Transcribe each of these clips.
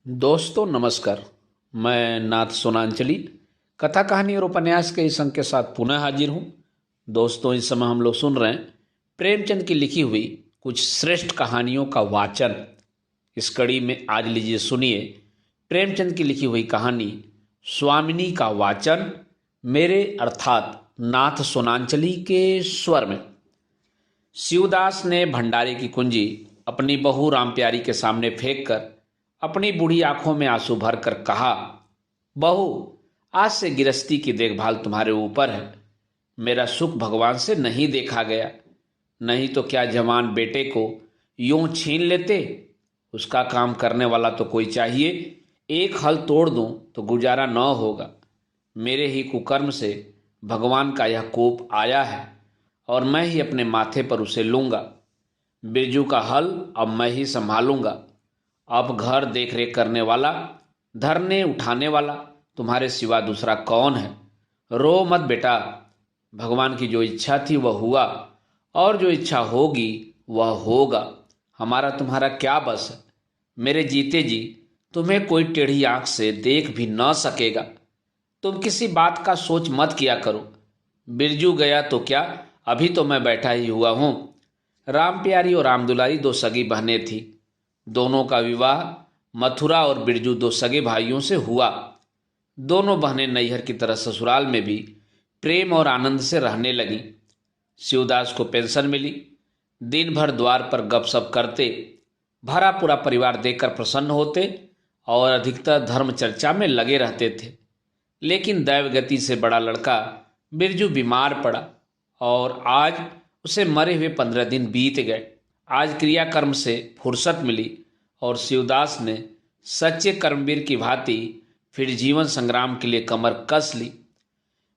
दोस्तों नमस्कार। मैं नाथ सोनांचली कथा कहानी और उपन्यास के इस अंक के साथ पुनः हाजिर हूँ। दोस्तों इस समय हम लोग सुन रहे हैं प्रेमचंद की लिखी हुई कुछ श्रेष्ठ कहानियों का वाचन। इस कड़ी में आज लीजिए सुनिए प्रेमचंद की लिखी हुई कहानी स्वामिनी का वाचन मेरे अर्थात नाथ सोनांचली के स्वर में। शिवदास ने भंडारे की कुंजी अपनी बहू रामप्यारी के सामने फेंक कर अपनी बूढ़ी आंखों में आंसू भरकर कहा, बहू आज से गृहस्थी की देखभाल तुम्हारे ऊपर है। मेरा सुख भगवान से नहीं देखा गया, नहीं तो क्या जवान बेटे को यूं छीन लेते। उसका काम करने वाला तो कोई चाहिए, एक हल तोड़ दूं तो गुजारा न होगा। मेरे ही कुकर्म से भगवान का यह कोप आया है और मैं ही अपने माथे पर उसे लूंगा। बिरजू का हल अब मैं ही संभालूंगा। अब घर देख रेख करने वाला, धरने उठाने वाला तुम्हारे सिवा दूसरा कौन है। रो मत बेटा, भगवान की जो इच्छा थी वह हुआ और जो इच्छा होगी वह होगा। हमारा तुम्हारा क्या बस है। मेरे जीते जी तुम्हें कोई टेढ़ी आंख से देख भी न सकेगा। तुम किसी बात का सोच मत किया करो। बिरजू गया तो क्या, अभी तो मैं बैठा ही हुआ हूँ। राम प्यारी और राम दुलारी दो सगी बहनें थी। दोनों का विवाह मथुरा और बिरजू दो सगे भाइयों से हुआ। दोनों बहनें नैहर की तरह ससुराल में भी प्रेम और आनंद से रहने लगीं। शिवदास को पेंशन मिली। दिन भर द्वार पर गपशप करते, भरा पूरा परिवार देखकर प्रसन्न होते और अधिकतर धर्म चर्चा में लगे रहते थे। लेकिन दैवगति से बड़ा लड़का बिरजू बीमार पड़ा और आज उसे मरे हुए 15 दिन बीत गए। आज क्रियाकर्म से फुर्सत मिली और शिवदास ने सच्चे कर्मवीर की भांति फिर जीवन संग्राम के लिए कमर कस ली।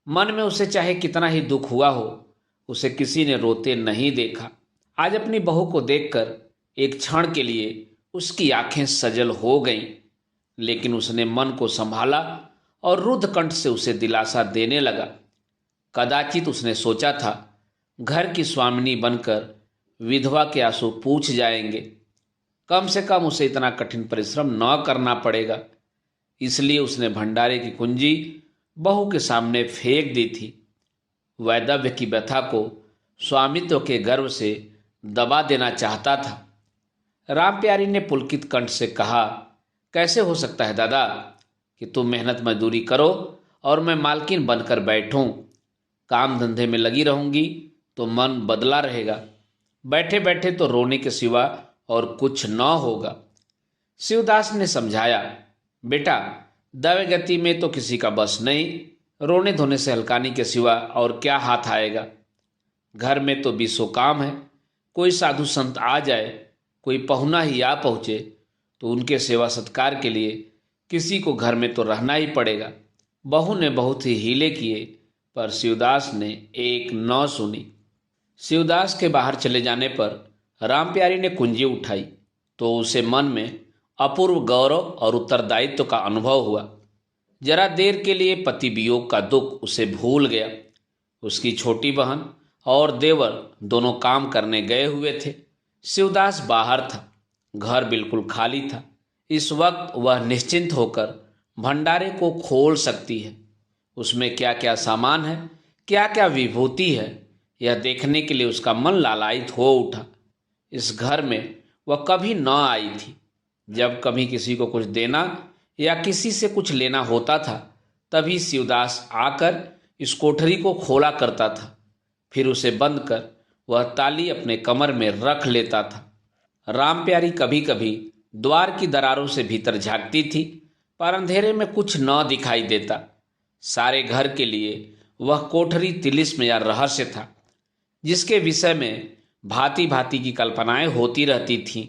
मन में उसे चाहे कितना ही दुख हुआ हो, उसे किसी ने रोते नहीं देखा। आज अपनी बहू को देखकर एक क्षण के लिए उसकी आंखें सजल हो गईं, लेकिन उसने मन को संभाला और रुद्ध कंठ से उसे दिलासा देने लगा। कदाचित उसने सोचा था घर की स्वामिनी बनकर विधवा के आंसू पूछ जाएंगे, कम से कम उसे इतना कठिन परिश्रम न करना पड़ेगा। इसलिए उसने भंडारे की कुंजी बहू के सामने फेंक दी थी। वैधव्य की व्यथा को स्वामित्व के गर्व से दबा देना चाहता था। राम प्यारी ने पुलकित कंठ से कहा, कैसे हो सकता है दादा कि तुम मेहनत मजदूरी करो और मैं मालकिन बनकर बैठूं। काम धंधे में लगी रहूंगी तो मन बदला रहेगा, बैठे बैठे तो रोने के सिवा और कुछ न होगा। शिवदास ने समझाया, बेटा दैवगति में तो किसी का बस नहीं, रोने धोने से हल्कानी के सिवा और क्या हाथ आएगा। घर में तो 20 काम है। कोई साधु संत आ जाए, कोई पहुना ही आ पहुँचे तो उनके सेवा सत्कार के लिए किसी को घर में तो रहना ही पड़ेगा। बहू ने बहुत ही हीले किए पर शिवदास ने एक न सुनी। शिवदास के बाहर चले जाने पर राम प्यारी ने कुंजी उठाई तो उसे मन में अपूर्व गौरव और उत्तरदायित्व का अनुभव हुआ। जरा देर के लिए पति वियोग का दुख उसे भूल गया। उसकी छोटी बहन और देवर दोनों काम करने गए हुए थे। शिवदास बाहर था। घर बिल्कुल खाली था। इस वक्त वह निश्चिंत होकर भंडारे को खोल सकती है। उसमें क्या क्या सामान है, क्या क्या विभूति है, यह देखने के लिए उसका मन लालायित हो उठा। इस घर में वह कभी न आई थी। जब कभी किसी को कुछ देना या किसी से कुछ लेना होता था तभी शिवदास आकर इस कोठरी को खोला करता था। फिर उसे बंद कर वह ताली अपने कमर में रख लेता था। राम प्यारी कभी कभी द्वार की दरारों से भीतर झांकती थी पर अंधेरे में कुछ न दिखाई देता। सारे घर के लिए वह कोठरी तिलिस्म या रहस्य था जिसके विषय में भांति भांति की कल्पनाएं होती रहती थीं।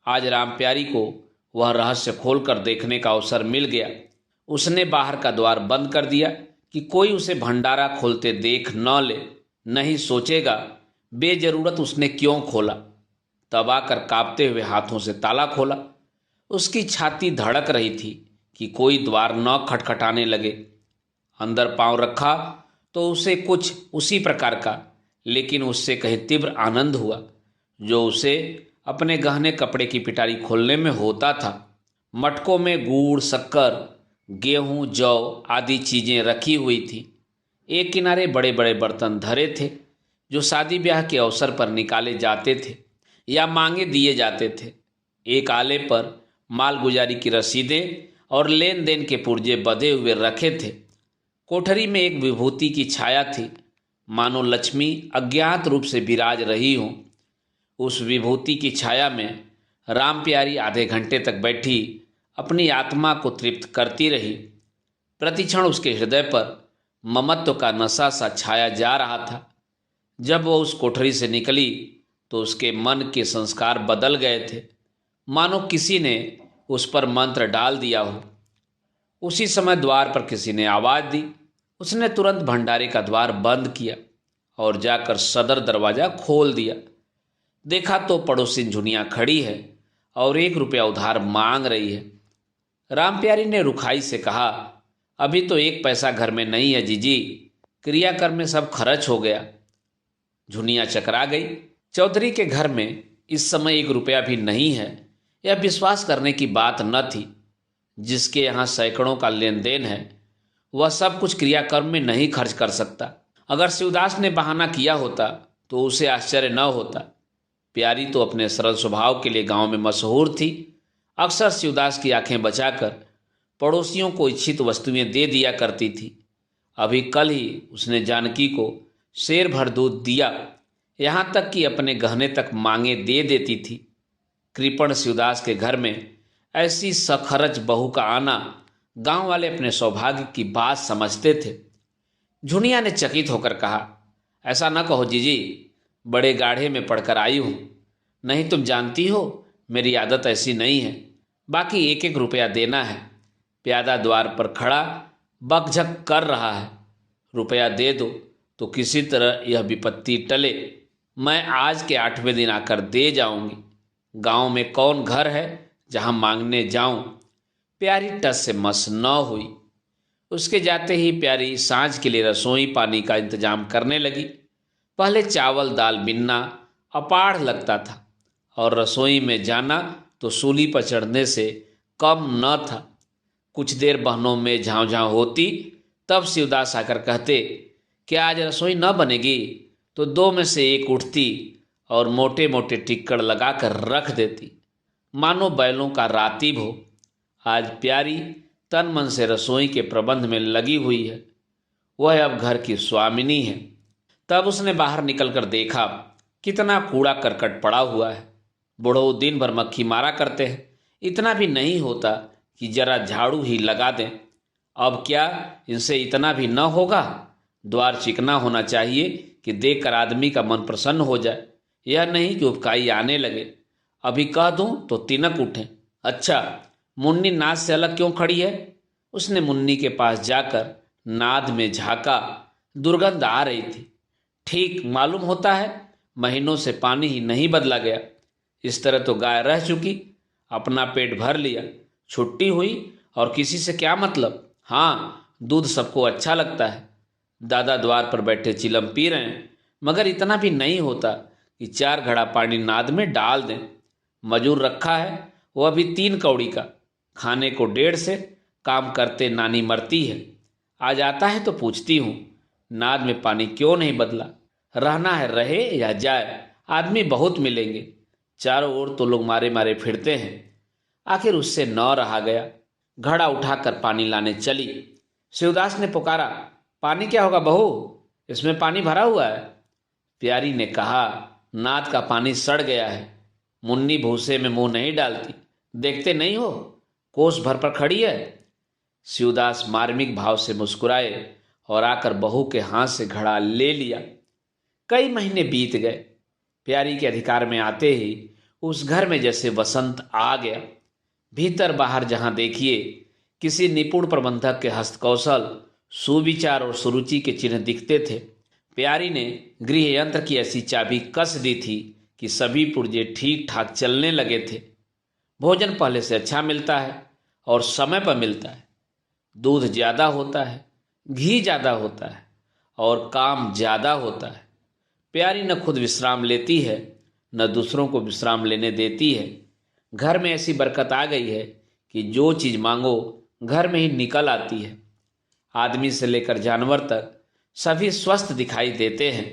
आज राम प्यारी को वह रहस्य खोलकर देखने का अवसर मिल गया। उसने बाहर का द्वार बंद कर दिया कि कोई उसे भंडारा खोलते देख न ले। नहीं सोचेगा बेजरूरत उसने क्यों खोला। तब आकर कांपते हुए हाथों से ताला खोला। उसकी छाती धड़क रही थी कि कोई द्वार न खटखटाने लगे। अंदर पांव रखा तो उसे कुछ उसी प्रकार का, लेकिन उससे कहीं तीव्र आनंद हुआ जो उसे अपने गहने कपड़े की पिटारी खोलने में होता था। मटकों में गुड़, शक्कर, गेहूं, जौ आदि चीजें रखी हुई थी। एक किनारे बड़े बड़े बर्तन धरे थे जो शादी ब्याह के अवसर पर निकाले जाते थे या मांगे दिए जाते थे। एक आले पर मालगुजारी की रसीदें और लेन देन के पुर्जे बंधे हुए रखे थे। कोठरी में एक विभूति की छाया थी, मानो लक्ष्मी अज्ञात रूप से विराज रही हो। उस विभूति की छाया में राम प्यारी आधे घंटे तक बैठी अपनी आत्मा को तृप्त करती रही। प्रतिक्षण उसके हृदय पर ममत्व का नशा सा छाया जा रहा था। जब वह उस कोठरी से निकली तो उसके मन के संस्कार बदल गए थे, मानो किसी ने उस पर मंत्र डाल दिया हो। उसी समय द्वार पर किसी ने आवाज दी। उसने तुरंत भंडारे का द्वार बंद किया और जाकर सदर दरवाजा खोल दिया। देखा तो पड़ोसिन झुनिया खड़ी है और 1 रुपया उधार मांग रही है। राम प्यारी ने रुखाई से कहा, अभी तो 1 पैसा घर में नहीं है जीजी, क्रियाक्रम में सब खर्च हो गया। झुनिया चकरा गई। चौधरी के घर में इस समय 1 रुपया भी नहीं है, यह विश्वास करने की बात न थी। जिसके यहाँ सैकड़ों का लेन देन है वह सब कुछ क्रियाक्रम में नहीं खर्च कर सकता। अगर शिवदास ने बहाना किया होता तो उसे आश्चर्य न होता। प्यारी तो अपने सरल स्वभाव के लिए गांव में मशहूर थी। अक्सर शिवदास की आंखें बचाकर पड़ोसियों को इच्छित वस्तुएं दे दिया करती थी। अभी कल ही उसने जानकी को शेर भर दूध दिया, यहाँ तक कि अपने गहने तक मांगे दे देती थी। कृपण शिवदास के घर में ऐसी सखरच बहू का आना गांव वाले अपने सौभाग्य की बात समझते थे। झुनिया ने चकित होकर कहा, ऐसा न कहो जीजी, बड़े गाढ़े में पढ़कर आई हूं, नहीं तुम जानती हो मेरी आदत ऐसी नहीं है। बाकी 1-1 रुपया देना है। प्यादा द्वार पर खड़ा बकझक कर रहा है। रुपया दे दो तो किसी तरह यह विपत्ति टले। मैं आज के 8वें दिन आकर दे जाऊंगी। गांव में कौन घर है जहां मांगने जाऊं। प्यारी टस से मस न हुई। उसके जाते ही प्यारी सांझ के लिए रसोई पानी का इंतजाम करने लगी। पहले चावल दाल बिनना अपाढ़ लगता था और रसोई में जाना तो सूली पर चढ़ने से कम न था। कुछ देर बहनों में झाँव झाँव होती, तब शिवदास आकर कहते कि आज रसोई न बनेगी, तो 2 में से 1 उठती और मोटे मोटे टिक्कड़ लगाकर रख देती, मानो बैलों का रातिब हो। आज प्यारी तन मन से रसोई के प्रबंध में लगी हुई है। वह अब घर की स्वामिनी है। तब उसने बाहर निकलकर देखा कितना कूड़ा करकट पड़ा हुआ है। बूढ़ो दिन भर मक्खी मारा करते हैं, इतना भी नहीं होता कि जरा झाड़ू ही लगा दें। अब क्या इनसे इतना भी न होगा। द्वार चिकना होना चाहिए कि देखकर आदमी का मन प्रसन्न हो जाए, यह नहीं कि उपकाई आने लगे। अभी कह दूं तो तिनक उठें। अच्छा, मुन्नी नाद से अलग क्यों खड़ी है? उसने मुन्नी के पास जाकर नाद में झांका। दुर्गंध आ रही थी। ठीक मालूम होता है महीनों से पानी ही नहीं बदला गया। इस तरह तो गाय रह चुकी, अपना पेट भर लिया, छुट्टी हुई और किसी से क्या मतलब। हाँ, दूध सबको अच्छा लगता है। दादा द्वार पर बैठे चिलम पी रहे हैं, मगर इतना भी नहीं होता कि 4 घड़ा पानी नाद में डाल दें। मजूर रखा है, वह भी 3 कौड़ी का, खाने को 1.5 से, काम करते नानी मरती है। आ जाता है तो पूछती हूँ, नाद में पानी क्यों नहीं बदला। रहना है रहे या जाए, आदमी बहुत मिलेंगे। चारों ओर तो लोग मारे मारे फिरते हैं। आखिर उससे न रहा गया। घड़ा उठाकर पानी लाने चली। शिवदास ने पुकारा, पानी क्या होगा बहू, इसमें पानी भरा हुआ है। प्यारी ने कहा, नाद का पानी सड़ गया है। मुन्नी भूसे में मुंह नहीं डालती, देखते नहीं हो, कोस भर पर खड़ी है। शिवदास मार्मिक भाव से मुस्कुराए और आकर बहू के हाथ से घड़ा ले लिया। कई महीने बीत गए। प्यारी के अधिकार में आते ही उस घर में जैसे वसंत आ गया। भीतर बाहर जहां देखिए किसी निपुण प्रबंधक के हस्तकौशल, सुविचार और सुरुचि के चिन्ह दिखते थे। प्यारी ने गृह यंत्र की ऐसी चाबी कस दी थी कि सभी पुर्जे ठीक ठाक चलने लगे थे। भोजन पहले से अच्छा मिलता है और समय पर मिलता है। दूध ज़्यादा होता है, घी ज़्यादा होता है और काम ज़्यादा होता है। प्यारी न खुद विश्राम लेती है, न दूसरों को विश्राम लेने देती है। घर में ऐसी बरकत आ गई है कि जो चीज मांगो घर में ही निकल आती है। आदमी से लेकर जानवर तक सभी स्वस्थ दिखाई देते हैं।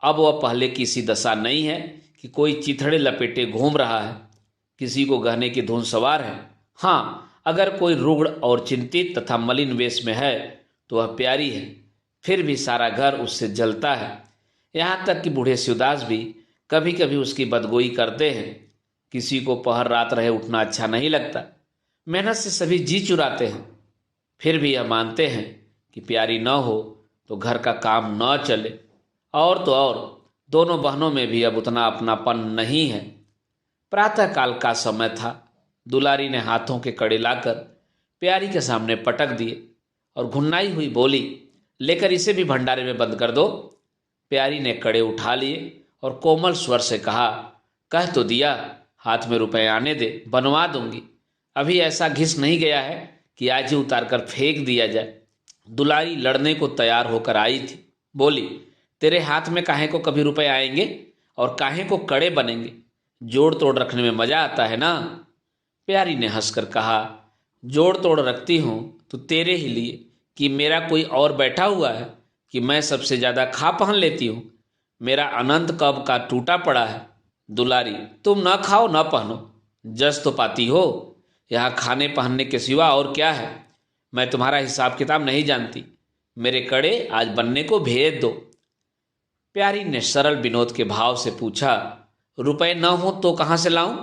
अब वह पहले की सी दशा नहीं है कि कोई चिथड़े लपेटे घूम रहा है, किसी को गहने की धुन सवार है। हाँ, अगर कोई रुग्ण और चिंतित तथा मलिन वेश में है तो वह प्यारी है, फिर भी सारा घर उससे जलता है। यहाँ तक कि बूढ़े शिवदास भी कभी कभी उसकी बदगोई करते हैं। किसी को पहर रात रहे उठना अच्छा नहीं लगता, मेहनत से सभी जी चुराते हैं, फिर भी यह मानते हैं कि प्यारी न हो तो घर का काम न चले। और तो और दोनों बहनों में भी अब उतना अपनापन नहीं है। प्रातःकाल का समय था। दुलारी ने हाथों के कड़े लाकर प्यारी के सामने पटक दिए और घुन्नाई हुई बोली, लेकर इसे भी भंडारे में बंद कर दो। प्यारी ने कड़े उठा लिए और कोमल स्वर से कहा, कह तो दिया, हाथ में रुपए आने दे, बनवा दूंगी। अभी ऐसा घिस नहीं गया है कि आज ही उतार कर फेंक दिया जाए। दुलारी लड़ने को तैयार होकर आई थी। बोली, तेरे हाथ में काहे को कभी रुपए आएंगे और काहे को कड़े बनेंगे? जोड़ तोड़ रखने में मजा आता है ना। प्यारी ने हंसकर कहा, जोड़ तोड़ रखती हूं तो तेरे ही लिए कि मेरा कोई और बैठा हुआ है कि मैं सबसे ज्यादा खा पहन लेती हूं। मेरा अनंत कब का टूटा पड़ा है। दुलारी, तुम न खाओ न पहनो, जस तो पाती हो। यहाँ खाने पहनने के सिवा और क्या है? मैं तुम्हारा हिसाब किताब नहीं जानती। मेरे कड़े आज बनने को भेज दो। प्यारी ने सरल विनोद के भाव से पूछा, रुपए न हो तो कहाँ से लाऊं?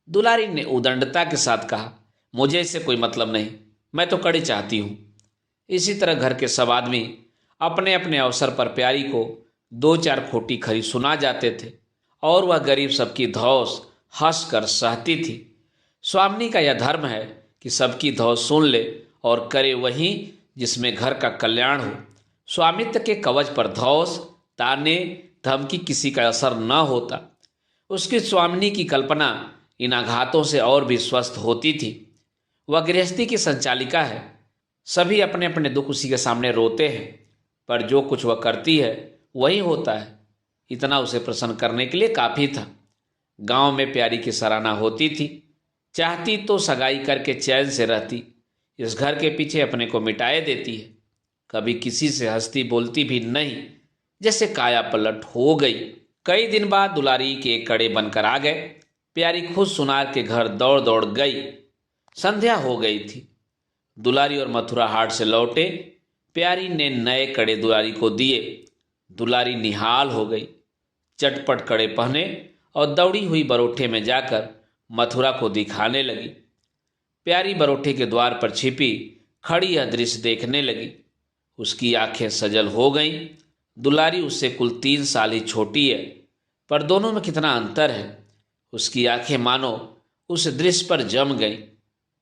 दुलारी ने उदंडता के साथ कहा, मुझे इससे कोई मतलब नहीं, मैं तो कड़े चाहती हूं। इसी तरह घर के सब आदमी अपने अपने अवसर पर प्यारी को दो चार खोटी खरी सुना जाते थे और वह गरीब सबकी धौस हंस कर सहती थी। स्वामिनी का यह धर्म है कि सबकी धौस सुन ले और करे वही जिसमें घर का कल्याण हो। स्वामित्व के कवच पर धौस, ताने, धमकी किसी का असर न होता। उसकी स्वामिनी की कल्पना इन आघातों से और भी स्वस्थ होती थी। वह गृहस्थी की संचालिका है। सभी अपने अपने दुख उसी के सामने रोते हैं, पर जो कुछ वह करती है वही होता है। इतना उसे प्रसन्न करने के लिए काफी था। गांव में प्यारी की सराहना होती थी। चाहती तो सगाई करके चैन से रहती, इस घर के पीछे अपने को मिटाए देती है। कभी किसी से हंसती बोलती भी नहीं, जैसे काया पलट हो गई। कई दिन बाद दुलारी के कड़े बनकर आ गए। प्यारी खुद सुनार के घर दौड़ दौड़ गई। संध्या हो गई थी। दुलारी और मथुरा हाट से लौटे। प्यारी ने नए कड़े दुलारी को दिए। दुलारी निहाल हो गई। चटपट कड़े पहने और दौड़ी हुई बरोठे में जाकर मथुरा को दिखाने लगी। प्यारी बरोठे के द्वार पर छिपी खड़ी यह दृश्य देखने लगी। उसकी आंखें सजल हो गईं। दुलारी उससे कुल 3 साल ही छोटी है, पर दोनों में कितना अंतर है। उसकी आंखें मानो उस दृश्य पर जम गईं।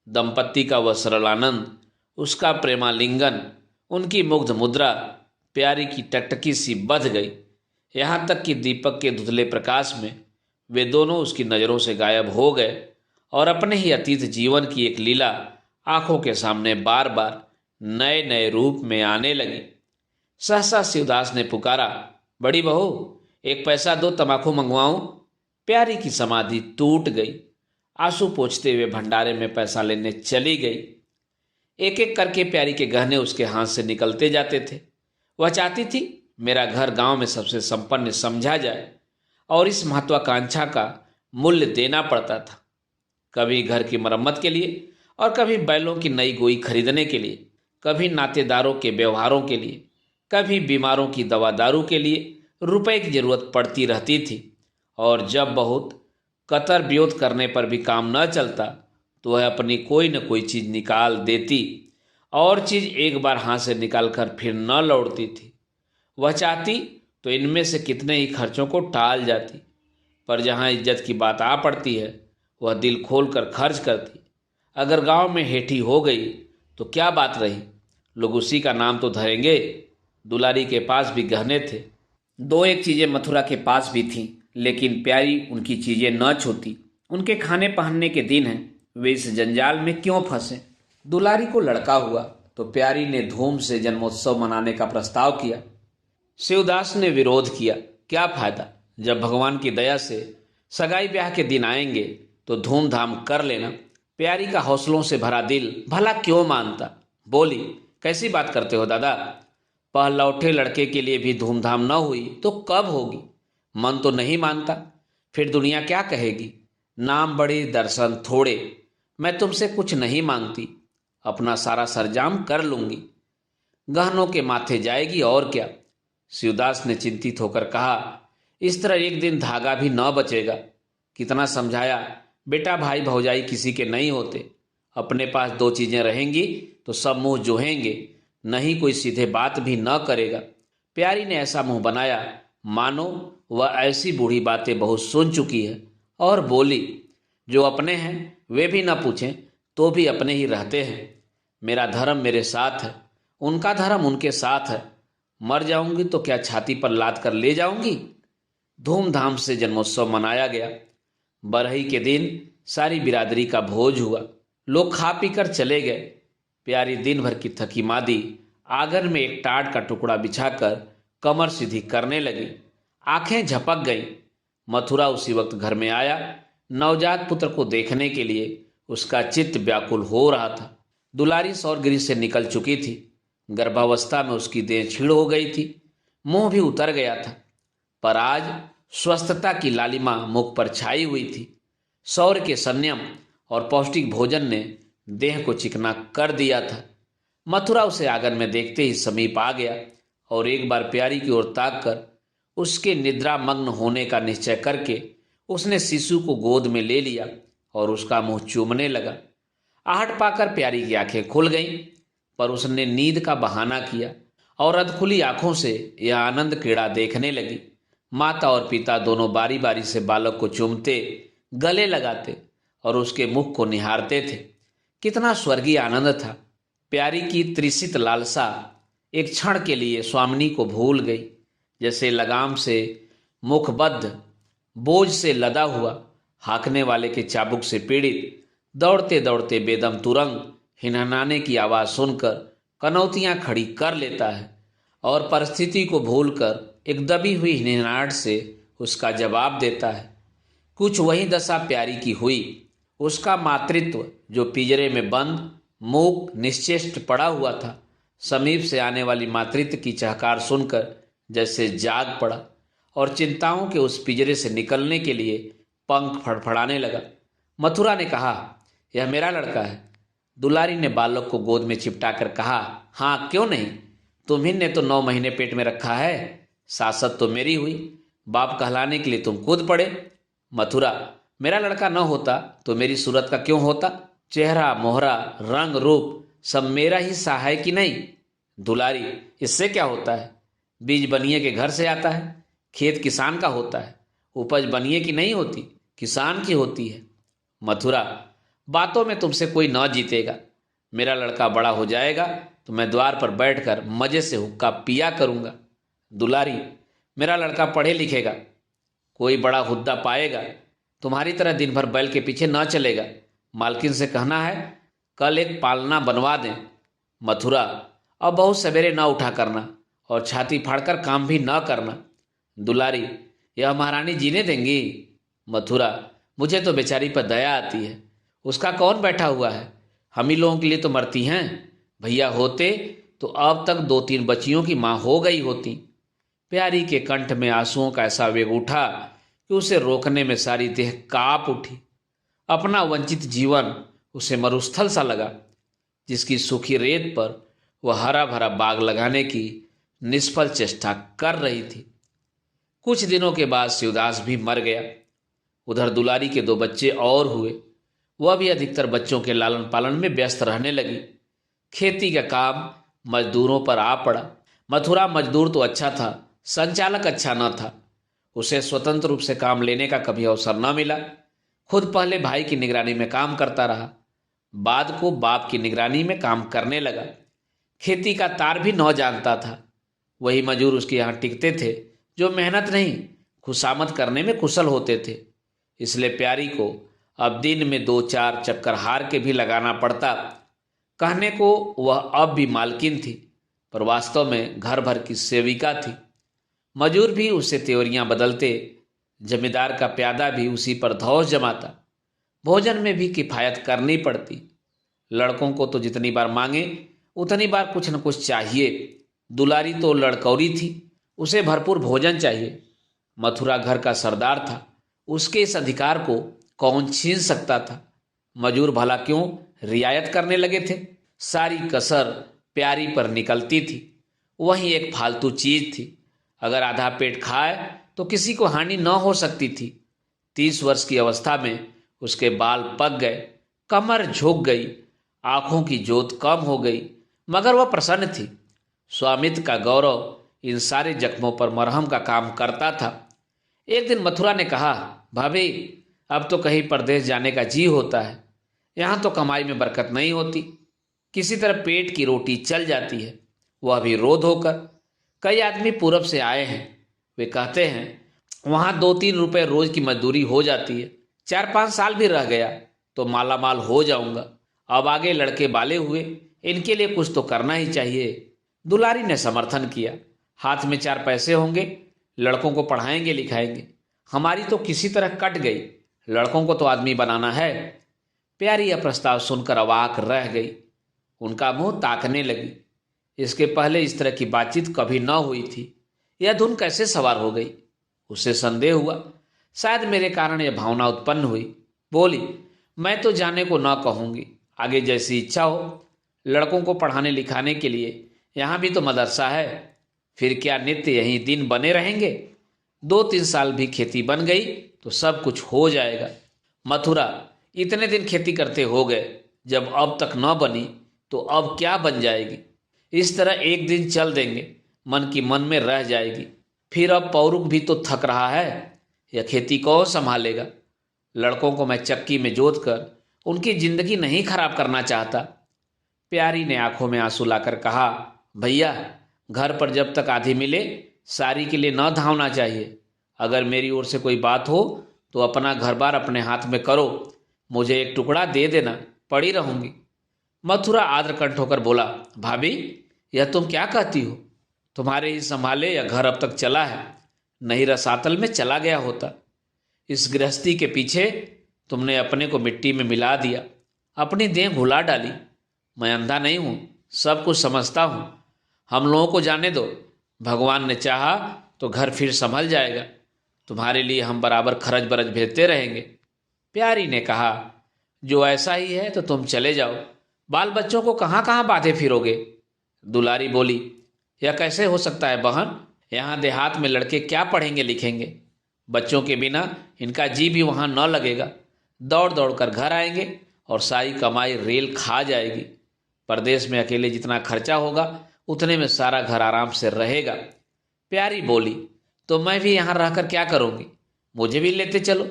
दंपत्ति का वह सरल आनंद, उसका प्रेमालिंगन, उनकी मुग्ध मुद्रा प्यारी की टकटकी सी बध गई। यहाँ तक कि दीपक के धुंधले प्रकाश में वे दोनों उसकी नज़रों से गायब हो गए और अपने ही अतीत जीवन की एक लीला आंखों के सामने बार बार नए नए रूप में आने लगी। सहसा शिवदास ने पुकारा, बड़ी बहू, एक पैसा दो, तमाकू मंगवाऊं। प्यारी की समाधि टूट गई। आंसू पोंछते हुए भंडारे में पैसा लेने चली गई। एक एक करके प्यारी के गहने उसके हाथ से निकलते जाते थे। वह चाहती थी मेरा घर गांव में सबसे संपन्न समझा जाए और इस महत्वाकांक्षा का मूल्य देना पड़ता था। कभी घर की मरम्मत के लिए और कभी बैलों की नई गोई खरीदने के लिए, कभी नातेदारों के व्यवहारों के लिए, कभी बीमारों की दवा दारू के लिए रुपए की जरूरत पड़ती रहती थी। और जब बहुत कतर विरोध करने पर भी काम न चलता तो वह अपनी कोई न कोई चीज निकाल देती और चीज एक बार हाथ से निकालकर फिर न लौटती थी। वह चाहती तो इनमें से कितने ही खर्चों को टाल जाती, पर जहाँ इज्जत की बात आ पड़ती है वह दिल खोल कर खर्च करती। अगर गांव में हेठी हो गई तो क्या बात रही, लोग उसी का नाम तो धरेंगे। दुलारी के पास भी गहने थे। 2-1 चीजें मथुरा के पास भी थीं, लेकिन प्यारी उनकी चीजें न छूती। उनके खाने पहनने के दिन हैं, वे इस जंजाल में क्यों फंसे। दुलारी को लड़का हुआ तो प्यारी ने धूम से जन्मोत्सव मनाने का प्रस्ताव किया। शिवदास ने विरोध किया। क्या फायदा, जब भगवान की दया से सगाई ब्याह के दिन आएंगे तो धूमधाम कर लेना। प्यारी का हौसलों से भरा दिल भला क्यों मानता। बोली, कैसी बात करते हो दादा, पहलौठे लड़के के लिए भी धूमधाम न हुई तो कब होगी। मन तो नहीं मानता, फिर दुनिया क्या कहेगी। नाम बड़े दर्शन थोड़े, मैं तुमसे कुछ नहीं मांगती, अपना सारा सरंजाम कर लूंगी, गहनों के माथे जाएगी और क्या। शिवदास ने चिंतित होकर कहा, इस तरह एक दिन धागा भी न बचेगा। कितना समझाया, बेटा भाई भौजाई किसी के नहीं होते, अपने पास दो चीजें रहेंगी तो सब मुंह जोहेंगे, नहीं कोई सीधे बात भी न करेगा। प्यारी ने ऐसा मुंह बनाया मानो वह ऐसी बूढ़ी बातें बहुत सुन चुकी है, और बोली, जो अपने हैं वे भी न पूछें तो भी अपने ही रहते हैं। मेरा धर्म मेरे साथ है, उनका धर्म उनके साथ है। मर जाऊंगी तो क्या छाती पर लाद कर ले जाऊंगी। धूमधाम से जन्मोत्सव मनाया गया। बरही के दिन सारी बिरादरी का भोज हुआ। लोग खा पी कर चले गए। प्यारी दिन भर की थकी मादी आंगन में एक टाट का टुकड़ा बिछाकर कमर सीधी करने लगी। आंखें झपक गईं। मथुरा उसी वक्त घर में आया। नवजात पुत्र को देखने के लिए उसका चित्त व्याकुल हो रहा था। दुलारी सौरगिरी से निकल चुकी थी। गर्भावस्था में उसकी देह क्षीण हो गई थी, मुंह भी उतर गया था, पर आज स्वस्थता की लालिमा मुख पर छाई हुई थी। सौर के संयम और पौष्टिक भोजन ने देह को चिकना कर दिया था। मथुरा उसे आंगन में देखते ही समीप आ गया और एक बार प्यारी की ओर ताक कर उसके निद्रा मग्न होने का निश्चय करके उसने शिशु को गोद में ले लिया और उसका मुंह चूमने लगा। आहट पाकर प्यारी की आंखें खुल गईं, पर उसने नींद का बहाना किया और अधखुली आंखों से यह आनंद क्रीड़ा देखने लगी। माता और पिता दोनों बारी बारी से बालक को चूमते, गले लगाते और उसके मुख को निहारते थे। कितना स्वर्गीय आनंद था। प्यारी की त्रिसित लालसा एक क्षण के लिए स्वामिनी को भूल गई। जैसे लगाम से मुखबद्ध, बोझ से लदा हुआ, हाँकने वाले के चाबुक से पीड़ित, दौड़ते दौड़ते बेदम तुरंग हिनहनाने की आवाज़ सुनकर कनौतियाँ खड़ी कर लेता है और परिस्थिति को भूलकर एक दबी हुई हिनहनाहट से उसका जवाब देता है। कुछ वही दशा प्यारी की हुई। उसका मातृत्व जो पिंजरे में बंद मूक निश्चेष्ट पड़ा हुआ था, समीप से आने वाली मातृत्व की चहकार सुनकर जैसे जाग पड़ा और चिंताओं के उस पिंजरे से निकलने के लिए पंख फड़फड़ाने लगा। मथुरा ने कहा, यह मेरा लड़का है। दुलारी ने बालक को गोद में चिपटा कर कहा, हाँ क्यों नहीं, तुम्ही ने तो 9 महीने पेट में रखा है, सासत तो मेरी हुई, बाप कहलाने के लिए तुम कूद पड़े। मथुरा, मेरा लड़का न होता तो मेरी सूरत का क्यों होता। चेहरा मोहरा रंग रूप सब मेरा ही सा है कि नहीं। दुलारी, इससे क्या होता है, बीज बनिए के घर से आता है, खेत किसान का होता है, उपज बनिए की नहीं होती, किसान की होती है। मथुरा, बातों में तुमसे कोई न जीतेगा। मेरा लड़का बड़ा हो जाएगा तो मैं द्वार पर बैठकर मजे से हुक्का पिया करूंगा। दुलारी, मेरा लड़का पढ़े लिखेगा, कोई बड़ा हुद्दा पाएगा, तुम्हारी तरह दिन भर बैल के पीछे न चलेगा। मालकिन से कहना है कल एक पालना बनवा दें। मथुरा, अब बहुत सवेरे न उठा करना और छाती फाड़कर काम भी न करना। दुलारी, यह महारानी जीने देंगी। मथुरा, मुझे तो बेचारी पर दया आती है, उसका कौन बैठा हुआ है, हम ही लोगों के लिए तो मरती हैं। भैया होते तो अब तक 2-3 बच्चियों की माँ हो गई होती। प्यारी के कंठ में आंसुओं का ऐसा वेग उठा कि उसे रोकने में सारी देह कांप उठी। अपना वंचित जीवन उसे मरुस्थल सा लगा, जिसकी सूखी रेत पर वह हरा भरा बाग लगाने की निष्फल चेष्टा कर रही थी। कुछ दिनों के बाद शिवदास भी मर गया। उधर दुलारी के 2 बच्चे और हुए। वह भी अधिकतर बच्चों के लालन पालन में व्यस्त रहने लगी। खेती का काम मजदूरों पर आ पड़ा। मथुरा मजदूर तो अच्छा था, संचालक अच्छा न था। उसे स्वतंत्र रूप से काम लेने का कभी अवसर न मिला। खुद पहले भाई की निगरानी में काम करता रहा, बाद को बाप की निगरानी में काम करने लगा। खेती का तार भी न जानता था। वही मजदूर उसके यहाँ टिकते थे जो मेहनत नहीं खुशामद करने में कुशल होते थे। इसलिए प्यारी को अब दिन में 2-4 चक्कर हार के भी लगाना पड़ता। कहने को वह अब भी मालकिन थी, पर वास्तव में घर भर की सेविका थी। मजूर भी उससे त्योरियां बदलते, जमींदार का प्यादा भी उसी पर धौस जमाता। भोजन में भी किफायत करनी पड़ती। लड़कों को तो जितनी बार मांगे उतनी बार कुछ न कुछ चाहिए। दुलारी तो लड़कौरी थी, उसे भरपूर भोजन चाहिए। मथुरा घर का सरदार था, उसके इस अधिकार को कौन छीन सकता था। मजूर भला क्यों रियायत करने लगे थे। सारी कसर प्यारी पर निकलती थी। वही एक फालतू चीज थी, अगर आधा पेट खाए तो किसी को हानि न हो सकती थी। 30 वर्ष की अवस्था में उसके बाल पक गए, कमर झुक गई, आंखों की जोत कम हो गई, मगर वह प्रसन्न थी। स्वामित्व का गौरव इन सारे जख्मों पर मरहम का काम करता था। एक दिन मथुरा ने कहा, भाभी अब तो कहीं परदेश जाने का जी होता है। यहाँ तो कमाई में बरकत नहीं होती, किसी तरह पेट की रोटी चल जाती है, वह भी रोध होकर। कई आदमी पूरब से आए हैं, वे कहते हैं वहाँ 2-3 रुपए रोज की मजदूरी हो जाती है, 4-5 साल भी रह गया तो माला माल हो जाऊंगा। अब आगे लड़के बाले हुए, इनके लिए कुछ तो करना ही चाहिए। दुलारी ने समर्थन किया, हाथ में 4 पैसे होंगे, लड़कों को पढ़ाएंगे लिखाएंगे। हमारी तो किसी तरह कट गई, लड़कों को तो आदमी बनाना है। प्यारी यह प्रस्ताव सुनकर अवाक रह गई, उनका मुंह ताकने लगी। इसके पहले इस तरह की बातचीत कभी न हुई थी। यह धुन कैसे सवार हो गई, उसे संदेह हुआ। शायद मेरे कारण यह भावना उत्पन्न हुई। बोली, मैं तो जाने को न कहूंगी, आगे जैसी इच्छा हो। लड़कों को पढ़ाने लिखाने के लिए यहाँ भी तो मदरसा है, फिर क्या नित्य यहीं दिन बने रहेंगे। 2-3 साल भी खेती बन गई तो सब कुछ हो जाएगा। मथुरा, इतने दिन खेती करते हो गए, जब अब तक न बनी तो अब क्या बन जाएगी। इस तरह एक दिन चल देंगे, मन की मन में रह जाएगी। फिर अब पौरुख भी तो थक रहा है, यह खेती कौन संभालेगा। लड़कों को मैं चक्की में जोत कर उनकी जिंदगी नहीं खराब करना चाहता। प्यारी ने आंखों में आंसू लाकर कहा, भैया घर पर जब तक आधी मिले सारी के लिए न धावना चाहिए। अगर मेरी ओर से कोई बात हो तो अपना घर बार अपने हाथ में करो, मुझे एक टुकड़ा दे देना, पड़ी रहूंगी। मथुरा आद्र कंठ होकर बोला, भाभी यह तुम क्या कहती हो। तुम्हारे ही संभाले यह घर अब तक चला है, नहीं रसातल में चला गया होता। इस गृहस्थी के पीछे तुमने अपने को मिट्टी में मिला दिया, अपनी देह घुला डाली। मैं अंधा नहीं हूं, सब कुछ समझता हूं। हम लोगों को जाने दो, भगवान ने चाहा तो घर फिर संभल जाएगा। तुम्हारे लिए हम बराबर खर्च बरच भेजते रहेंगे। प्यारी ने कहा, जो ऐसा ही है तो तुम चले जाओ, बाल बच्चों को कहाँ कहाँ बांधे फिरोगे। दुलारी बोली, यह कैसे हो सकता है बहन, यहाँ देहात में लड़के क्या पढ़ेंगे लिखेंगे। बच्चों के बिना इनका जी भी वहाँ न लगेगा। दौड़ दौड़ कर घर आएंगे और सारी कमाई रेल खा जाएगी। परदेश में अकेले जितना खर्चा होगा उतने में सारा घर आराम से रहेगा। प्यारी बोली, तो मैं भी यहाँ रहकर क्या करूँगी, मुझे भी लेते चलो।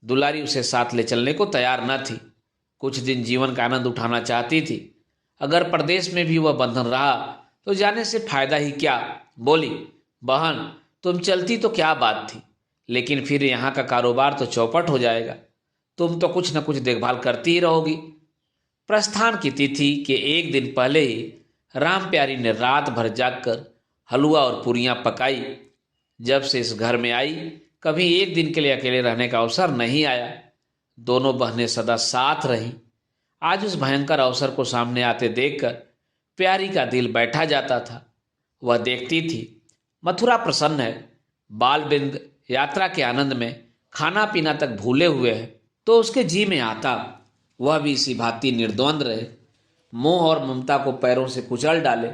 दुलारी उसे साथ ले चलने को तैयार न थी। कुछ दिन जीवन का आनंद उठाना चाहती थी। अगर प्रदेश में भी वह बंधन रहा तो जाने से फायदा ही क्या। बोली, बहन तुम चलती तो क्या बात थी, लेकिन फिर यहाँ का कारोबार तो चौपट हो जाएगा। तुम तो कुछ न कुछ देखभाल करती ही रहोगी। प्रस्थान की तिथि के एक दिन पहले ही राम प्यारी ने रात भर जागकर हलवा और पूरियां पकाई। जब से इस घर में आई कभी एक दिन के लिए अकेले रहने का अवसर नहीं आया। दोनों बहनें सदा साथ रहीं। आज उस भयंकर अवसर को सामने आते देखकर प्यारी का दिल बैठा जाता था। वह देखती थी मथुरा प्रसन्न है, बाल बिंद यात्रा के आनंद में खाना पीना तक भूले हुए हैं, तो उसके जी में आता वह भी इसी भांति निर्द्वंद रहे, मोह और ममता को पैरों से कुचल डाले।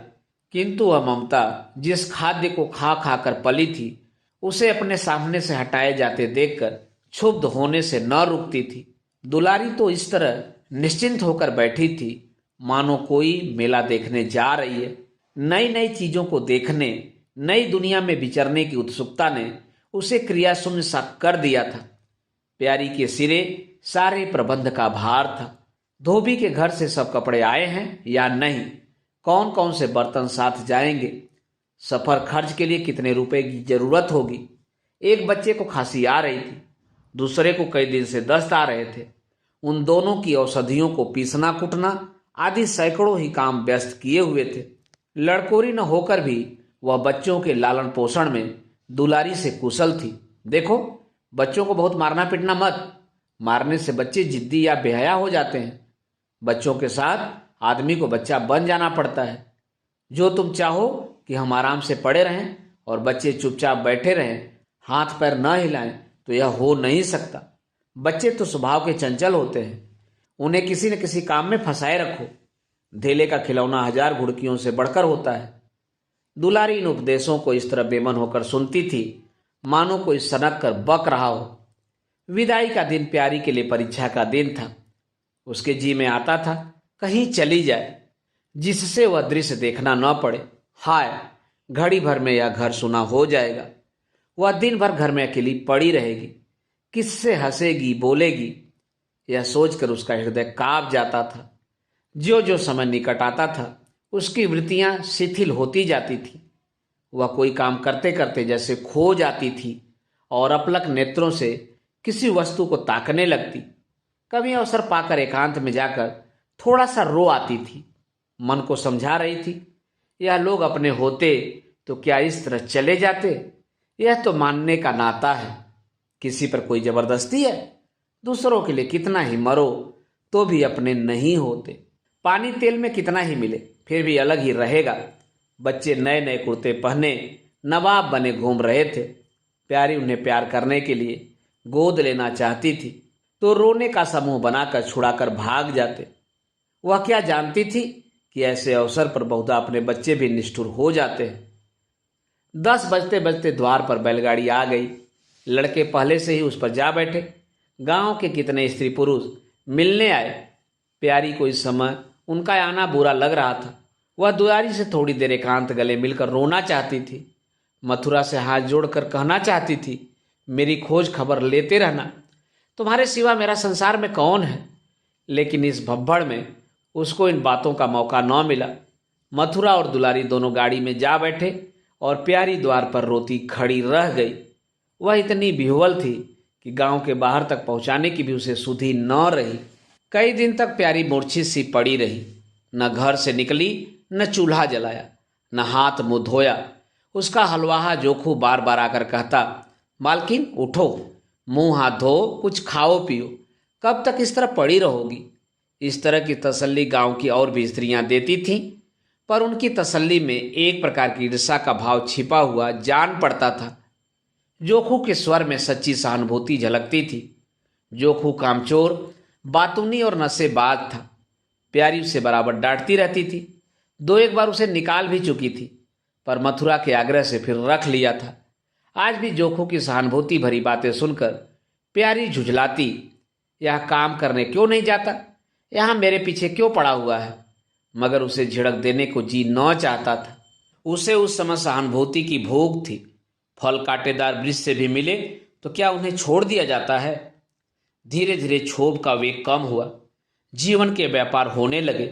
किंतु वह ममता जिस खाद्य को खा खा कर पली थी, उसे अपने सामने से हटाए जाते देखकर क्षुब्ध होने से न रुकती थी। दुलारी तो इस तरह निश्चिंत होकर बैठी थी मानो कोई मेला देखने जा रही है। नई नई चीजों को देखने, नई दुनिया में विचरने की उत्सुकता ने उसे क्रिया शून्य सा कर दिया था। प्यारी के सिरे सारे प्रबंध का भार था। धोबी के घर से सब कपड़े आए हैं या नहीं, कौन कौन से बर्तन साथ जाएंगे, सफर खर्च के लिए कितने रुपए की जरूरत होगी। एक बच्चे को खांसी आ रही थी, दूसरे को कई दिन से दस्त आ रहे थे। उन दोनों की औषधियों को पीसना कुटना आदि सैकड़ों ही काम व्यस्त किए हुए थे। लड़कोरी न होकर भी वह बच्चों के लालन पोषण में दुलारी से कुशल थी। देखो, बच्चों को बहुत मारना पीटना मत, मारने से बच्चे जिद्दी या बेहया हो जाते हैं। बच्चों के साथ आदमी को बच्चा बन जाना पड़ता है। जो तुम चाहो कि हम आराम से पड़े रहें और बच्चे चुपचाप बैठे रहें, हाथ पैर न हिलाएं, तो यह हो नहीं सकता। बच्चे तो स्वभाव के चंचल होते हैं, उन्हें किसी न किसी काम में फंसाए रखो। धेले का खिलौना 1000 घुड़कियों से बढ़कर होता है। दुलारी इन उपदेशों को इस तरह बेमन होकर सुनती थी मानो कोई सनक कर बक रहा हो। विदाई का दिन प्यारी के लिए परीक्षा का दिन था। उसके जी में आता था कहीं चली जाए, जिससे वह दृश्य देखना न पड़े। हाय, घड़ी भर में यह घर सुना हो जाएगा। वह दिन भर घर में अकेली पड़ी रहेगी, किससे हंसेगी बोलेगी, यह सोचकर उसका हृदय कांप जाता था। जो जो समय निकट आता था उसकी वृत्तियां शिथिल होती जाती थी। वह कोई काम करते करते जैसे खो जाती थी और अपलक नेत्रों से किसी वस्तु को ताकने लगती। कभी अवसर पाकर एकांत में जाकर थोड़ा सा रो आती थी। मन को समझा रही थी, यह लोग अपने होते तो क्या इस तरह चले जाते? यह तो मानने का नाता है। किसी पर कोई जबरदस्ती है? दूसरों के लिए कितना ही मरो तो भी अपने नहीं होते। पानी तेल में कितना ही मिले फिर भी अलग ही रहेगा। बच्चे नए नए कुर्ते पहने नवाब बने घूम रहे थे। प्यारी उन्हें प्यार करने के लिए गोद लेना चाहती थी तो रोने का समूह बनाकर छुड़ाकर भाग जाते। वह क्या जानती थी कि ऐसे अवसर पर बहुधा अपने बच्चे भी निष्ठुर हो जाते हैं। 10 बजते बजते द्वार पर बैलगाड़ी आ गई। लड़के पहले से ही उस पर जा बैठे। गांव के कितने स्त्री पुरुष मिलने आए। प्यारी को इस समय उनका आना बुरा लग रहा था। वह दुलारी से थोड़ी देर एकांत गले मिलकर रोना चाहती थी। मथुरा से हाथ जोड़कर कहना चाहती थी, मेरी खोज खबर लेते रहना, तुम्हारे सिवा मेरा संसार में कौन है। लेकिन इस भब्बड़ में उसको इन बातों का मौका न मिला। मथुरा और दुलारी दोनों गाड़ी में जा बैठे और प्यारी द्वार पर रोती खड़ी रह गई। वह इतनी विह्वल थी कि गांव के बाहर तक पहुंचाने की भी उसे सुधि न रही। कई दिन तक प्यारी मूर्छित सी पड़ी रही। न घर से निकली, न चूल्हा जलाया, न हाथ मुंह धोया। उसका हलवाहा जोखू बार बार आकर कहता, मालकिन उठो, मुंह हाथ धो, कुछ खाओ पियो, कब तक इस तरह पड़ी रहोगी। इस तरह की तसल्ली गांव की और भी स्त्रियां देती थीं, पर उनकी तसल्ली में एक प्रकार की ईर्ष्या का भाव छिपा हुआ जान पड़ता था। जोखू के स्वर में सच्ची सहानुभूति झलकती थी। जोखू कामचोर, बातूनी और नशेबाज था। प्यारी उसे बराबर डांटती रहती थी। 2-1 बार उसे निकाल भी चुकी थी, पर मथुरा के आग्रह से फिर रख लिया था। आज भी जोखू की सहानुभूति भरी बातें सुनकर प्यारी झुझलाती, यह काम करने क्यों नहीं जाता, यहाँ मेरे पीछे क्यों पड़ा हुआ है। मगर उसे झिड़क देने को जी न चाहता था। उसे उस समय सहानुभूति की भूख थी। फल कांटेदार वृक्ष से भी मिले तो क्या उन्हें छोड़ दिया जाता है। धीरे धीरे क्षोभ का वेग कम हुआ। जीवन के व्यापार होने लगे।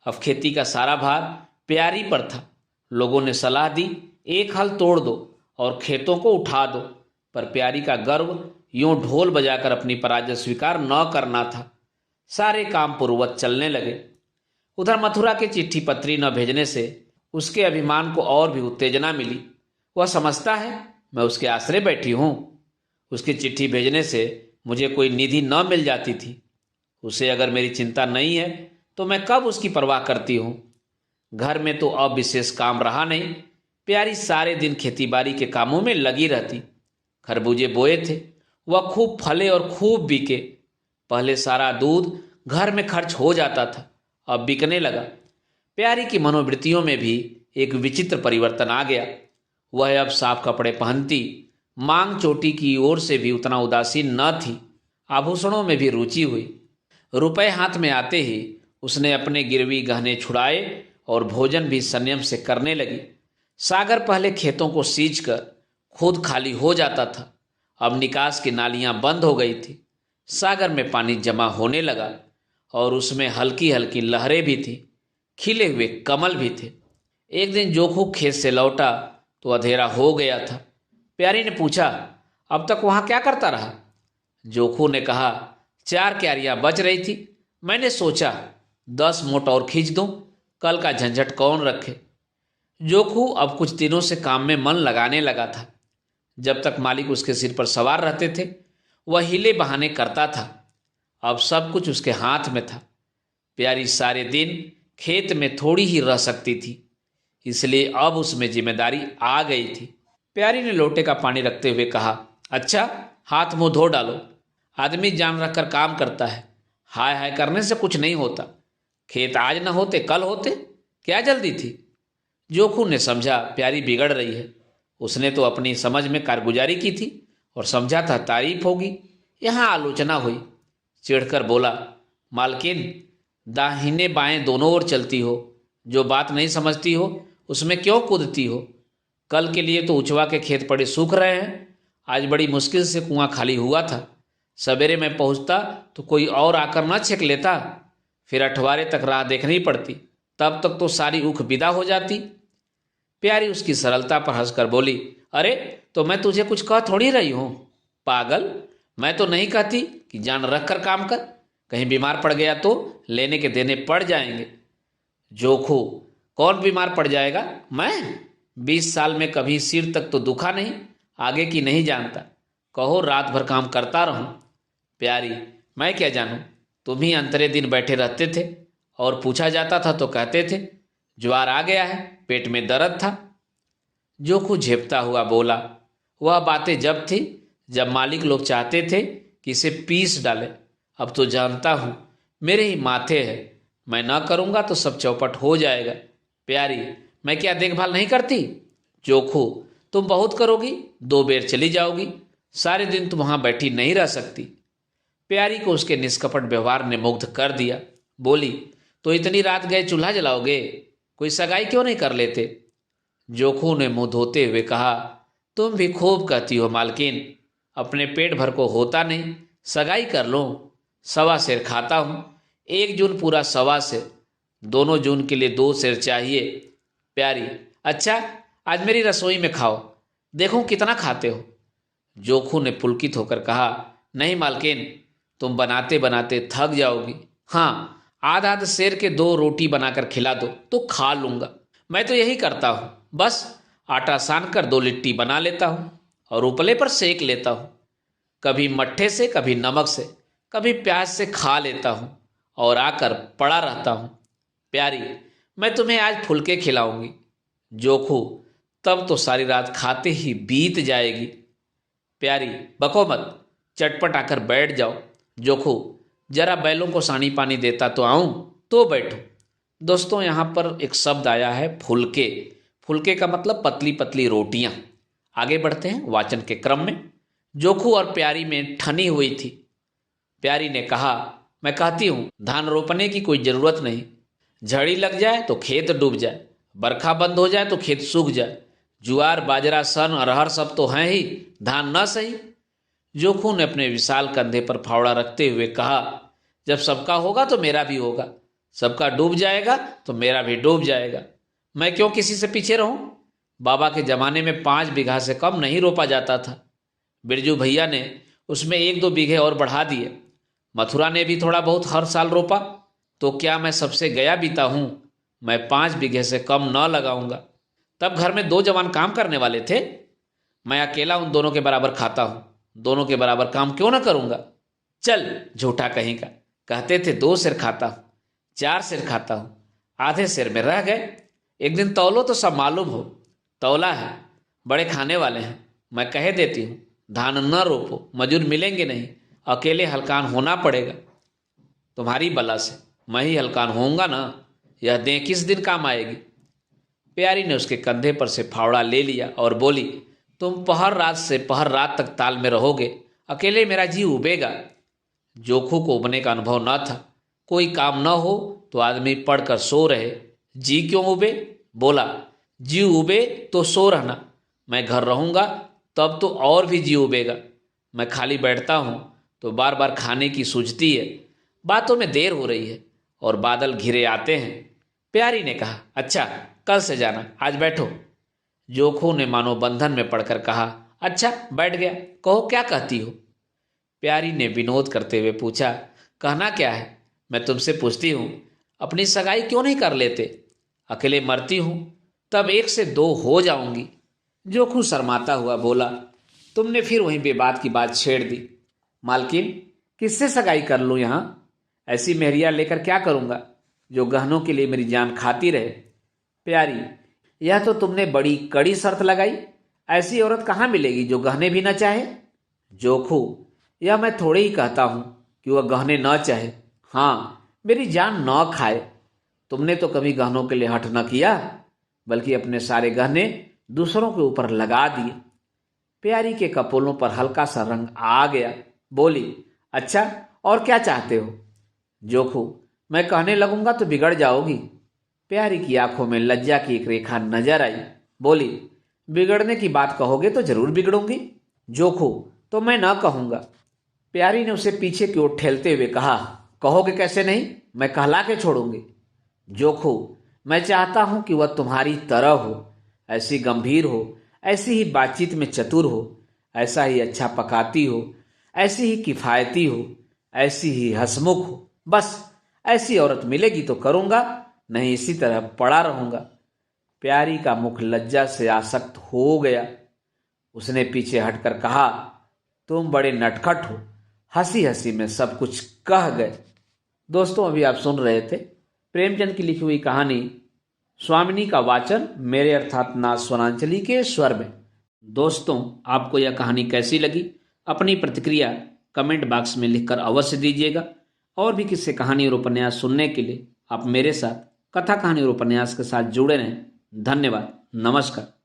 अब खेती का सारा भार प्यारी पर था। लोगों ने सलाह दी, एक हल तोड़ दो और खेतों को उठा दो, पर प्यारी का गर्व यूं ढोल बजाकर अपनी पराजय स्वीकार न करना था। सारे काम पूर्ववत चलने लगे। उधर मथुरा के चिट्ठी पत्री न भेजने से उसके अभिमान को और भी उत्तेजना मिली। वह समझता है मैं उसके आश्रय बैठी हूं। उसकी चिट्ठी भेजने से मुझे कोई निधि न मिल जाती थी। उसे अगर मेरी चिंता नहीं है तो मैं कब उसकी परवाह करती हूं। घर में तो अब विशेष काम रहा नहीं। प्यारी सारे दिन खेतीबाड़ी के कामों में लगी रहती। खरबूजे बोए थे, वह खूब फले और खूब बिके। पहले सारा दूध घर में खर्च हो जाता था, अब बिकने लगा। प्यारी की मनोवृत्तियों में भी एक विचित्र परिवर्तन आ गया। वह अब साफ कपड़े पहनती, मांग चोटी की ओर से भी उतना उदासीन न थी। आभूषणों में भी रुचि हुई। रुपए हाथ में आते ही उसने अपने गिरवी गहने छुड़ाए और भोजन भी संयम से करने लगी। सागर पहले खेतों को सींचकर खुद खाली हो जाता था, अब निकास की नालियां बंद हो गई थी। सागर में पानी जमा होने लगा और उसमें हल्की हल्की लहरें भी थी, खिले हुए कमल भी थे। एक दिन जोखू खेत से लौटा तो अंधेरा हो गया था। प्यारी ने पूछा, अब तक वहां क्या करता रहा। जोखू ने कहा, 4 क्यारियां बच रही थी, मैंने सोचा 10 मोट और खींच दूं, कल का झंझट कौन रखे। जोखू अब कुछ दिनों से काम में मन लगाने लगा था। जब तक मालिक उसके सिर पर सवार रहते थे वह हिले बहाने करता था। अब सब कुछ उसके हाथ में था। प्यारी सारे दिन खेत में थोड़ी ही रह सकती थी, इसलिए अब उसमें जिम्मेदारी आ गई थी। प्यारी ने लोटे का पानी रखते हुए कहा, अच्छा हाथ मुंह धो डालो। आदमी जान रखकर काम करता है, हाय हाय करने से कुछ नहीं होता। खेत आज न होते कल होते, क्या जल्दी थी। जोखू ने समझा प्यारी बिगड़ रही है। उसने तो अपनी समझ में कारगुजारी की थी और समझा था तारीफ होगी, यहाँ आलोचना हुई। चिढ़कर बोला, मालकिन दाहिने बाएं दोनों ओर चलती हो, जो बात नहीं समझती हो उसमें क्यों कूदती हो। कल के लिए तो उचवा के खेत पड़े सूख रहे हैं, आज बड़ी मुश्किल से कुआं खाली हुआ था। सवेरे मैं पहुंचता तो कोई और आकर न छेक लेता, फिर अठवारे तक राह देखनी पड़ती, तब तक तो सारी ऊख विदा हो जाती। प्यारी उसकी सरलता पर हंसकर बोली, अरे तो मैं तुझे कुछ कह थोड़ी रही हूं पागल। मैं तो नहीं कहती कि जान रख कर काम कर, कहीं बीमार पड़ गया तो लेने के देने पड़ जाएंगे। जोखू, कौन बीमार पड़ जाएगा? मैं 20 साल में कभी सिर तक तो दुखा नहीं, आगे की नहीं जानता। कहो रात भर काम करता रहूं। प्यारी, मैं क्या जानूं, तुम ही अंतरे दिन बैठे रहते थे और पूछा जाता था तो कहते थे ज्वार आ गया है, पेट में दर्द था। जोखू झेपता हुआ बोला, वह बातें जब थी जब मालिक लोग चाहते थे कि इसे पीस डाले, अब तो जानता हूं मेरे ही माथे है, मैं ना करूंगा तो सब चौपट हो जाएगा। प्यारी, मैं क्या देखभाल नहीं करती? जोखू, तुम बहुत करोगी, 2 बेर चली जाओगी, सारे दिन तुम वहां बैठी नहीं रह सकती। प्यारी को उसके निष्कपट व्यवहार ने मुग्ध कर दिया। बोली, तो इतनी रात गए चूल्हा जलाओगे, कोई सगाई क्यों नहीं कर लेते? जोखू ने मुंह धोते हुए कहा, तुम भी खूब कहती हो मालकिन, अपने पेट भर को होता नहीं, सगाई कर लो। 1.25 सेर खाता हूं, 1 जून पूरा 1.25 सेर, दोनों जून के लिए 2 सेर चाहिए। प्यारी, अच्छा आज मेरी रसोई में खाओ, देखो कितना खाते हो। जोखू ने पुलकित होकर कहा, नहीं मालकिन, तुम बनाते बनाते थक जाओगी। हाँ, आध आध सेर के 2 रोटी बनाकर खिला दो तो खा लूंगा। मैं तो यही करता हूं, बस आटा सान कर 2 लिट्टी बना लेता हूं और उपले पर सेक लेता हूं, कभी मट्ठे से, कभी नमक से, कभी प्याज से खा लेता हूं और आकर पड़ा रहता हूं। प्यारी, मैं तुम्हें आज फुलके खिलाऊंगी। जोखू, तब तो सारी रात खाते ही बीत जाएगी। प्यारी, बको मत, चटपट आकर बैठ जाओ। जोखू, जरा बैलों को सानी पानी देता तो आऊं, तो बैठो। दोस्तों, यहाँ पर एक शब्द आया है फुलके। फुलके का मतलब पतली पतली रोटियां। आगे बढ़ते हैं वाचन के क्रम में। जोखू और प्यारी में ठनी हुई थी। प्यारी ने कहा, मैं कहती हूं धान रोपने की कोई जरूरत नहीं, झड़ी लग जाए तो खेत डूब जाए, बरखा बंद हो जाए तो खेत सूख जाए, जुआर बाजरा सन अरहर सब तो हैं ही, धान न सही। जोखू ने अपने विशाल कंधे पर फावड़ा रखते हुए कहा, जब सबका होगा तो मेरा भी होगा, सबका डूब जाएगा तो मेरा भी डूब जाएगा। मैं क्यों किसी से पीछे रहूं? बाबा के जमाने में 5 बीघा से कम नहीं रोपा जाता था। बिरजू भैया ने उसमें 1-2 बीघे और बढ़ा दिए। मथुरा ने भी थोड़ा बहुत हर साल रोपा, तो क्या मैं सबसे गया बीता हूं? मैं 5 बीघे से कम न लगाऊंगा। तब घर में 2 जवान काम करने वाले थे, मैं अकेला उन दोनों के बराबर खाता हूं, दोनों के बराबर काम क्यों ना करूंगा? चल झूठा कहीं का, कहते थे 2 सेर खाता हूं, 4 सेर खाता हूं, आधे सेर में रह गए। एक दिन तौलो तो सब मालूम हो। तौला है, बड़े खाने वाले हैं, मैं कह देती हूं धान न रोपो, मजूर मिलेंगे नहीं, अकेले हलकान होना पड़ेगा। तुम्हारी बला से मैं ही हलकान होऊंगा ना, यह दें किस दिन काम आएगी। प्यारी ने उसके कंधे पर से फावड़ा ले लिया और बोली, तुम पहर रात से पहर रात तक ताल में रहोगे, अकेले मेरा जी उबेगा। जोखू को उबने का अनुभव न था। कोई काम न हो तो आदमी पढ़कर सो रहे, जी क्यों उबे? बोला, जी उबे तो सो रहना, मैं घर रहूंगा तब तो और भी जी उबेगा। मैं खाली बैठता हूं तो बार बार खाने की सूझती है, बातों में देर हो रही है और बादल घिरे आते हैं। प्यारी ने कहा, अच्छा कल से जाना, आज बैठो। जोखू ने मानो बंधन में पड़कर कहा, अच्छा बैठ गया, कहो क्या कहती हो। प्यारी ने विनोद करते हुए पूछा, कहना क्या है? मैं तुमसे पूछती हूँ, अपनी सगाई क्यों नहीं कर लेते? अकेले मरती हूँ तब 1 से 2 हो जाऊंगी। जोखू शर्माता हुआ बोला, तुमने फिर वहीं बेबात की बात छेड़ दी। मालकिन, किससे सगाई कर लूं यहाँ? ऐसी मेहरिया लेकर क्या करूंगा जो गहनों के लिए मेरी जान खाती रहे? प्यारी, यह तो तुमने बड़ी कड़ी शर्त लगाई। ऐसी औरत कहाँ मिलेगी जो गहने भी न चाहे? जोखू, यह मैं थोड़े ही कहता हूं कि वह गहने न चाहे, हाँ मेरी जान न खाए। तुमने तो कभी गहनों के लिए हठ न किया, बल्कि अपने सारे गहने दूसरों के ऊपर लगा दिए। प्यारी के कपोलों पर हल्का सा रंग आ गया। बोली, अच्छा और क्या चाहते हो? जोखू, मैं कहने लगूंगा तो बिगड़ जाओगी। प्यारी की आंखों में लज्जा की एक रेखा नजर आई। बोली, बिगड़ने की बात कहोगे तो जरूर बिगड़ूंगी। जोखू, तो मैं ना कहूंगा। प्यारी ने उसे पीछे की ओर ठेलते हुए कहा, कहोगे कैसे नहीं, मैं कहला के छोड़ूंगी। जोखू, मैं चाहता हूं कि वह तुम्हारी तरह हो, ऐसी गंभीर हो, ऐसी ही बातचीत में चतुर हो, ऐसा ही अच्छा पकाती हो, ऐसी ही किफायती हो, ऐसी ही हंसमुख हो। बस ऐसी औरत मिलेगी तो करूंगा, नहीं इसी तरह पड़ा रहूंगा। प्यारी का मुख लज्जा से आसक्त हो गया। उसने पीछे हटकर कहा, तुम बड़े नटखट हो। हंसी हंसी में सब कुछ कह गए। दोस्तों, अभी आप सुन रहे थे प्रेमचंद की लिखी हुई कहानी स्वामिनी का वाचन मेरे अर्थात नाथ स्वरांजलि के स्वर में। दोस्तों, आपको यह कहानी कैसी लगी? अपनी प्रतिक्रिया कमेंट बॉक्स में लिखकर अवश्य दीजिएगा। और भी किस्से, कहानी और उपन्यास सुनने के लिए आप मेरे साथ कथा कहानी और उपन्यास के साथ जुड़े रहें। धन्यवाद। नमस्कार।